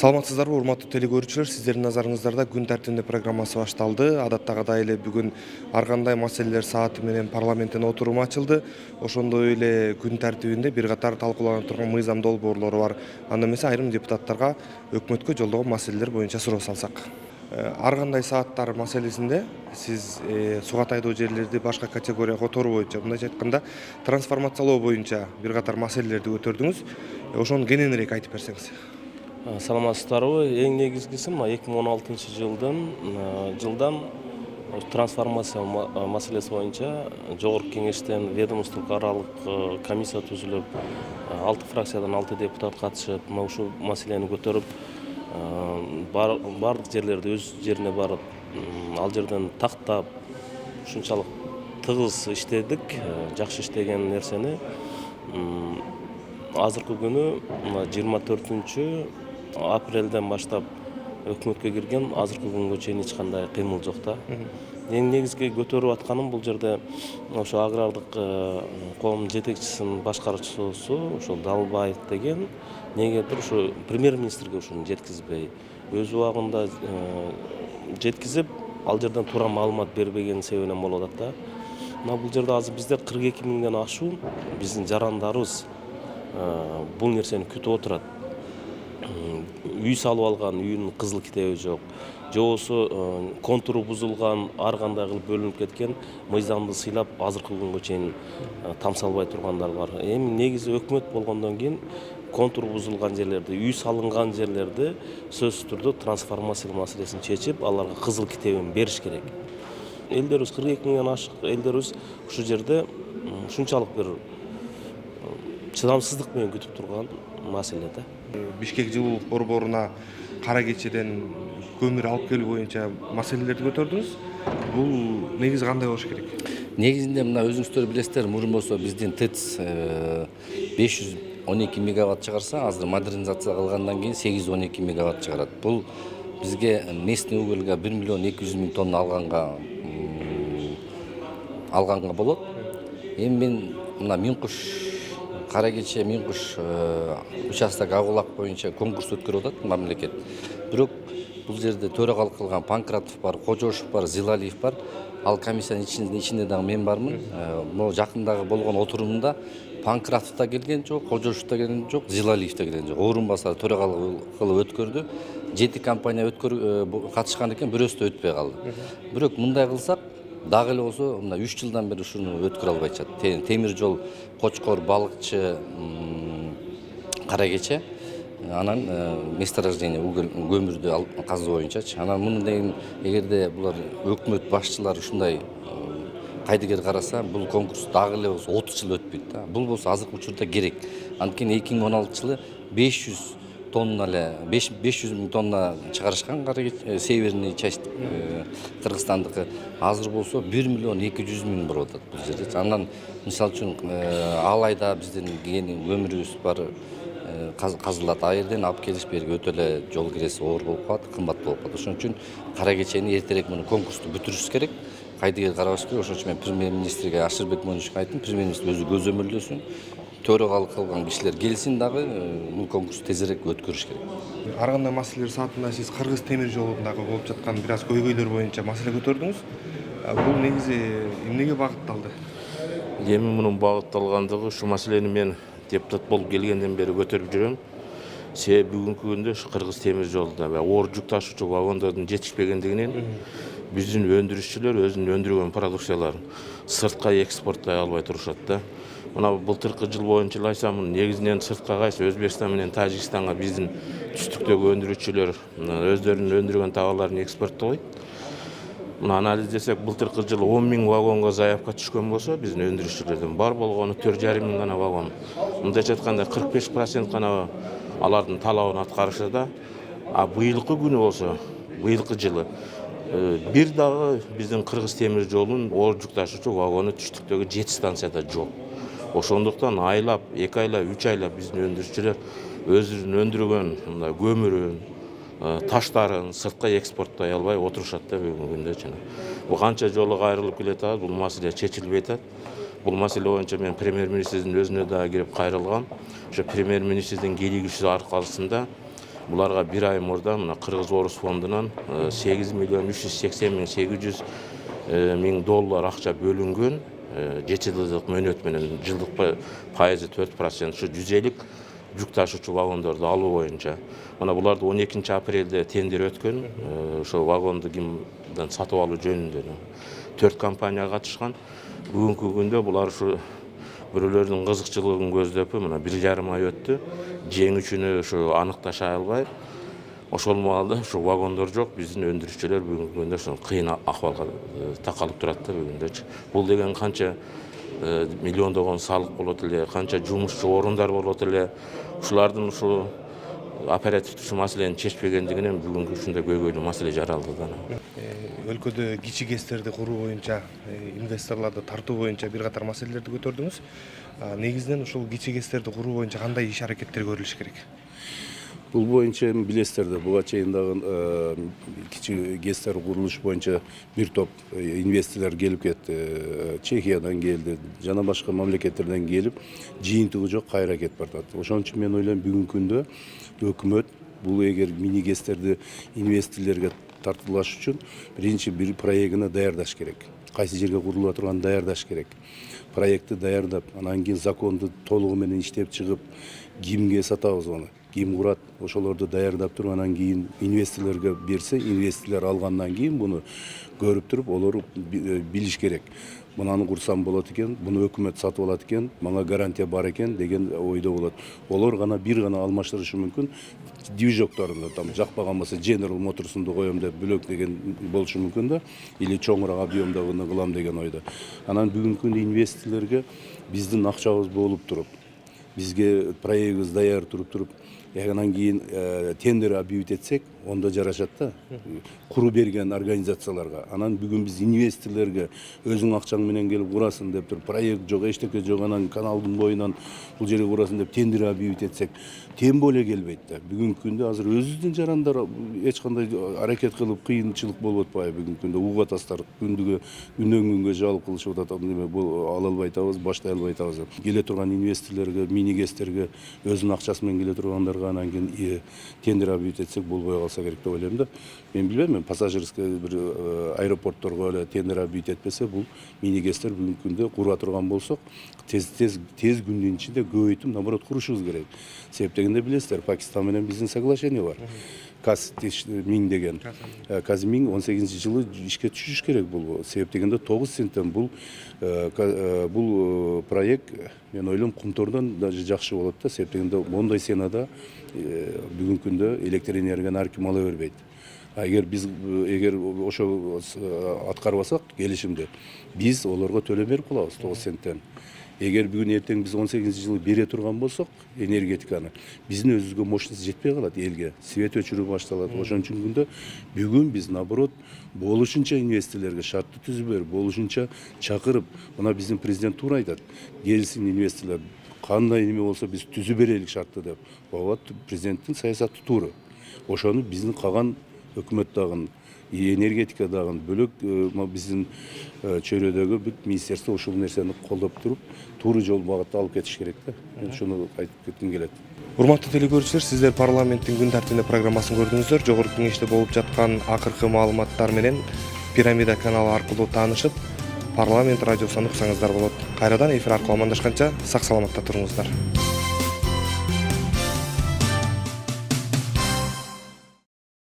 Саламатсыздарбы, урматтуу телекөрүүчүлөр, сиздердин назарыңыздарда күн тартибинде программасы башталды. Адаттагыдай эле бүгүн ар кандай маселелер сааты менен парламенттин отуруму ачылды. Ошондой эле күн тартибинде бир катар талкууланып турган мыйзам долбоорлору бар. Анда эмесе айрым депутаттарга өкмөткө жолдогон маселелер боюнча суроо салсак. Ар кандай сааттар маселесинде сиз суга тайдоо жерлерди башка категория которуу боюнча, мындайча айтканда трансформациялоо боюнча бир катар маселелерди көтөрдүңүз. Ошону кененирээк айтып берсеңиз. Саламатсыздарбы. Эң негизгиси мына 2016 жылдан трансформация маселеси боюнча Жогорку кеңештен ведомстволук аралык комиссия түзүлүп, 6 фракциядан 6 депутат катышып, мына ушул маселени көтөрүп, бардык жерлерди өз жерине барып, ал жерден тактап, ушунчалык тыгыз иштедик. Жакшы иштеген нерсени азыркы күнү 24 апрелден баштап өкмөткө кирген, азыркы күнгө чейин эч кандай кыймыл жок да. Эң негизги көтөрүп атканым бул жерде ошо агрардык коом жетекчисинин башкаруучусу ошол Далбаев деген негедир ушу премьер-министрге ушуну жеткизбей, өз убагында жеткизип, ал жерден туура маалымат бербеген себебинен болуп атат да. Мына бул жерде азыр бизде 42 миңден ашуун биздин жарандарыбыз бул нерсени күтүп отурат. Үй салып алган, үйүнүн кызыл китеби жок, же болбосо контуру бузулган, ар кандай кылып бөлүнүп кеткен мыйзамды сыйлап азыркы күнгө чейин тамсалбай тургандар бар. Эми негизи өкмөт болгондон кийин контуру бузулган жерлерди, үй салынган жерлерди сөзсүз түрдө трансформациялоо маселесин чечип, аларга кызыл китебин бериш керек. Элдерибиз 42 миңден ашык элдерибиз ушул жерде ушунчалык бир чыдамсыздык менен күтүп турган маселе да. Бишкек жылуулук борборуна кара кечеден көмүр алып келүү боюнча маселелерди көтөрдүңүз. Бул негизи кандай болуш керек? Негизинде мына өзүңүздөр билесиздер, мурун болсо биздин ТЭЦ 512 мегаватт чыгарса, азыр модернизация кылгандан кийин 812 мегаватт чыгарат. Бул бизге местный угольга 1 миллион 200 миң тонна алганга болот. Эми мен мына Миңкуш кара кече Миңкуш участок агулак боюнча конкурс өткөрүп атат мамлекет. Бирок бул жерде төрагалык кылган Панкратов бар, Кожошов бар, Зилалиев бар. Ал комиссиянын ичинде дагы мен бармын. Могу жакындагы болгон отурумда Панкратов да келген жок, Кожошов да келген жок, Зилалиев да келген жок. Орун басары төрагалык кылып өткөрдү. 7 компания катышкан экен, бирөөсү да өтпөй калды. Бирок мындай кылсак дагы эле болсо мына 3 жылдан бери ушуну өткөрө албай жатат. Темир жол, Кочкор, Балыкчы, кара кече, анан месторождение уголь көмүрдү казуу боюнчачы. Анан муну деген эгерде булар өкмөт башчылары ушундай кайдыгер караса, бул конкурс дагы эле болсо 30 жыл өтпөйт да. Бул болсо азыркы учурда керек. Анткени 2016 жылы 500 тонна эле 500 миң тонна чыгарышкан северный часть Кыргызстандыкы. Азыр болсо 1 миллион 200 миң болуп атат бул жерде. Андан мисалы үчүн ал айда биздин көмүрүбүз бар казылат, ал жерден алып келиш берги өтө эле жол киреси оор болуп калат, кымбат болуп калат. Ошон үчүн кара кечени эртерээк муну конкурсту бүтүрүш керек. Кайдыгер карабаш керек. Ошон үчүн мен премьер-министрге Ашырбек Мөнишке айттым, премьер-министр өзү көзөмөлдөсүн, төрагалык кылган кишилер келсин дагы бул конкурсту тезирээк өткөрүш керек. Ар кандай маселелер саатында сиз Кыргыз темир жолундагы болуп жаткан бир аз көйгөйлөр боюнча маселе көтөрдүңүз. Бул негизи эмнеге багытталды? Эми мунун багытталгандыгы ушу маселени мен депутат болуп келгенден бери көтөрүп жүрөм. Себеби бүгүнкү күндө ушу Кыргыз темир жолунда оор жүк ташуучу вагондордун жетишпегендигинен биздин өндүрүшчүлөр өзүнүн өндүргөн продукцияларын сыртка экспорттой албай турушат да. Мына былтыркы жыл боюнча эле айтсам, негизинен сыртка кайсы Өзбекстан менен Тажикстанга биздин түстүктөгү өндүрүүчүлөр өздөрүнүн өндүргөн товарларын экспорттойт. Мына анализдесек, былтыркы жылы 10 миң вагонго заявка түшкөн болсо, биздин өндүрүүчүлөрдөн бар болгону 4,5 миң гана вагон. Мындайча айтканда 45% гана алардын талабын аткарышты да. А быйылкы күнү болсо, быйылкы жылы бир дагы биздин Кыргыз темир жолунун оор жүк ташуучу вагону түштүктөгү 7 станцияда жок. Ошондуктан айлап, 2 айлап, 3 айлап биздин өндүрүүчүлөр өзүнүн өндүргөн көмүрүн, таштарын сыртка экспорттой албай отурушат да бүгүнкү күндө жана. Бул канча жолу кайрылып келе атат, бул маселе чечилбей атат. Бул маселе боюнча мен премьер-министрдин өзүнө дагы кирип кайрылгам. Ошо премьер-министрдин кийлигиши аркалысында буларга бир ай мурда мына Кыргыз Орус фондунан 8 миллион 380 миң 800 миң доллар акча бөлүнгөн. 7 жылдык мөөнөт менен жылдык пайызы 4%, ушу 150 жүк ташуучу вагондорду алуу боюнча. Мына буларды 12 апрелде тендер өткөн. Ошо вагонду кимден сатып алуу жөнүндө 4 компания катышкан. Бүгүнкү күндө булар ушу бирөөлөрдүн кызыкчылыгын көздөп мына 1,5 ай өттү. Жеңүүчүнү ушу аныкташа албай. Ошол маалда ушу вагондор жок, биздин өндүрүүчүлөр бүгүнкү күндө ошо кыйын акыбалга такалып турат да бүгүндөчү. Бул деген канча миллиондогон салык болот эле, канча жумушчу орундар болот эле. Ушулардын ушу оперативдүү маселени чечпегендигинен бүгүнкү ушундай көйгөйлүү маселе жаралды да. Өлкөдө кичи ГЭСтерди куруу боюнча, инвесторлорду тартуу боюнча бир катар маселелерди көтөрдүңүз. Негизинен ушул кичи ГЭСтерди куруу боюнча кандай иш аракеттер көрүлүш керек? Бул боюнча билесиздер да, буга чейин дагы кичи ГЭСтер курулуш боюнча бир топ инвесторлор келип кетти. Чехиядан келди, жана башка мамлекеттерден келип, жыйынтыгы жок кайра кетип баратат. Ошон үчүн мен ойлойм бүгүнкү күндө өкмөт бул эгер мини ГЭСтерди инвесторлорго тартуулаш үчүн биринчи бир проектini даярдаш керек. Кайсы жерге курулуп турганын даярдаш керек. Проектти даярдап, анан кийин законду толугу менен иштеп чыгып, кимге сатабыз аны, ким курат, ошолорду даярдап туруп, анан кийин инвесторлорго берсе, инвесторлор алгандан кийин буну көрүп туруп, олар билиш керек. Мынаны курсам болот экен, буну өкмөт сатып алат экен, мага гарантия бар экен деген ойдо болот. Олар гана бир гана алмаштырышы мүмкүн. Движокторунда там жакпаган болсо General Motors'унду коем деп бөлөк деген болушу мүмкүн да, или чоңураак объемдагыны кылам деген ойдо. Анан бүгүнкү күндө инвесторлорго биздин акчабыз болуп туруп, бизге проектибиз даяр туруп, анан кийин тендер объявить этсек, онда жарашат да. Куру берген организацияларга. Анан бүгүн биз инвесторлорго өзүң акчаң менен келип курасың деп туруп, проект жок, эчтеке жок, анан каналдын боюнан бул жерге курасың деп тендер объявить этсек, тем более келбейт да. Бүгүнкү күндө азыр өзүбүздүн жарандар эч кандай аракет кылып кыйынчылык болуп атпайбы бүгүнкү күндө. Угуп атасыздар, күндөн күнгө жалп кылышып атат, бул ала албай атабыз, баштай албай атабыз. Келе турган инвесторлорго, мини ГЭСтерге өзүнүн акчасы менен келе тургандарга анан кийин тендер объявить этсек болбой калса керек деп ойлойм да. Мен билбейм, мен пассажирский бир аэропортторго эле тендер объявить этпесе, бул мини ГЭСтер бүгүнкү күндө кура турган болсок, тез күндүн ичинде көбөйтүп, наоборот, курушубуз керек. Себеп дегенде билесиздер, Пакистан менен биздин соглашение бар. КАЗ-1000 деген. КАЗ-1000 18-жылы ишке түшүш керек бул. Себеп дегенде 9 центтен бул проект мен ойлойм кумтордон даже жакшы болот да. Себеп дегенде мондай сенада бүгүнкү күндө электр энергияны ар ким ала бербейт. Эгер ошо аткарбасак келишимди, биз олорго төлөм берип калабыз 9 центтен. Эгер бүгүн эртең биз 18-жылы бере турган болсок, энергетиканы, биздин өзүбүзгө мощность жетпей калат элге. Свет өчүрүү башталат. Ошон үчүн күндө бүгүн биз наоборот болушунча инвесторлорго шартты түзүп берип, болушунча чакырып, мына биздин президент туура айтат. Келсин инвесторлор, кандай неме болсо биз түзүп берелик шартты деп. Ооба, президенттин саясаты туура. Ошону биздин калган өкмөт дагы, энергетика дагы бөлөк биздин чөйрөдөгү бүт министерство ушул нерсени колдоп туруп, туура жол багытта алып кетиш керек да. Мен шуну айтып кетким келет. Урматтуу телекөрүүчүлөр, сиздер парламенттин күн тартибинде программасын көрдүңүздөр. Жогорку кеңеште болуп жаткан акыркы маалыматтар менен Пирамида каналы аркылуу таанышып, парламент радиосун уксаңыздар болот. Кайрадан эфир аркылуу амандашканча сак саламатта туруңуздар.